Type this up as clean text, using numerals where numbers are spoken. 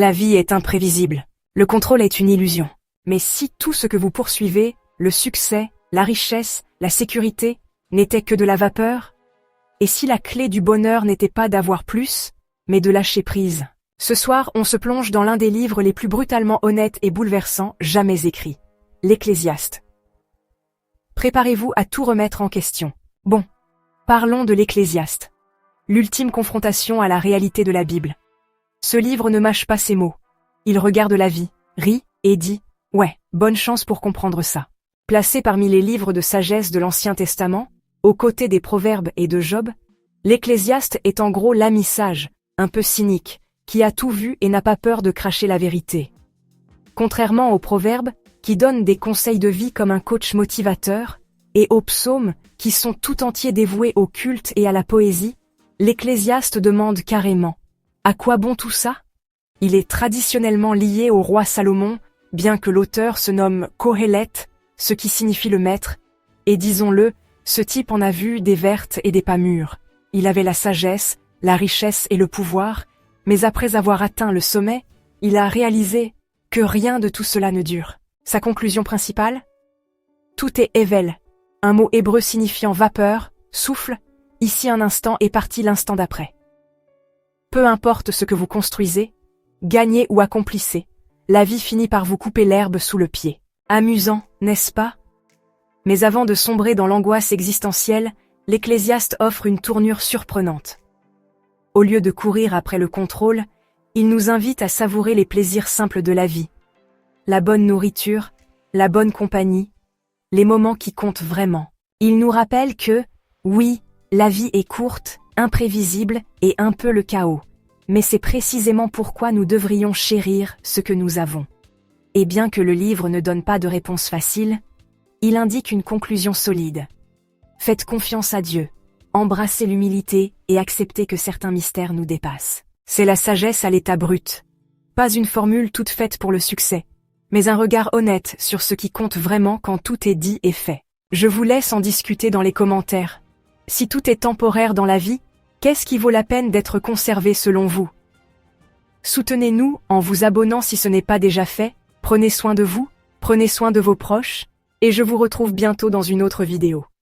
La vie est imprévisible. Le contrôle est une illusion. Mais si tout ce que vous poursuivez, le succès, la richesse, la sécurité, n'était que de la vapeur? Et si la clé du bonheur n'était pas d'avoir plus, mais de lâcher prise? Ce soir, on se plonge dans l'un des livres les plus brutalement honnêtes et bouleversants jamais écrits. L'Ecclésiaste. Préparez-vous à tout remettre en question. Bon, parlons de l'Ecclésiaste. L'ultime confrontation à la réalité de la Bible. Ce livre ne mâche pas ses mots. Il regarde la vie, rit et dit « Ouais, bonne chance pour comprendre ça ». Placé parmi les livres de sagesse de l'Ancien Testament, aux côtés des Proverbes et de Job, l'Ecclésiaste est en gros l'ami sage, un peu cynique, qui a tout vu et n'a pas peur de cracher la vérité. Contrairement aux Proverbes, qui donnent des conseils de vie comme un coach motivateur, et aux psaumes, qui sont tout entiers dévoués au culte et à la poésie, l'Ecclésiaste demande carrément « À quoi bon tout ça ?» Il est traditionnellement lié au roi Salomon, bien que l'auteur se nomme Kohelet, ce qui signifie le maître, et disons-le, ce type en a vu des vertes et des pas mûres. Il avait la sagesse, la richesse et le pouvoir, mais après avoir atteint le sommet, il a réalisé que rien de tout cela ne dure. Sa conclusion principale? Tout est Evel, un mot hébreu signifiant vapeur, souffle, ici un instant et parti l'instant d'après. Peu importe ce que vous construisez, gagnez ou accomplissez, la vie finit par vous couper l'herbe sous le pied. Amusant, n'est-ce pas? Mais avant de sombrer dans l'angoisse existentielle, l'Ecclésiaste offre une tournure surprenante. Au lieu de courir après le contrôle, il nous invite à savourer les plaisirs simples de la vie. La bonne nourriture, la bonne compagnie, les moments qui comptent vraiment. Il nous rappelle que, oui, la vie est courte, imprévisible et un peu le chaos. Mais c'est précisément pourquoi nous devrions chérir ce que nous avons. Et bien que le livre ne donne pas de réponse facile, il indique une conclusion solide. Faites confiance à Dieu, embrassez l'humilité et acceptez que certains mystères nous dépassent. C'est la sagesse à l'état brut. Pas une formule toute faite pour le succès, mais un regard honnête sur ce qui compte vraiment quand tout est dit et fait. Je vous laisse en discuter dans les commentaires. Si tout est temporaire dans la vie, qu'est-ce qui vaut la peine d'être conservé selon vous? Soutenez-nous en vous abonnant si ce n'est pas déjà fait, prenez soin de vous, prenez soin de vos proches, et je vous retrouve bientôt dans une autre vidéo.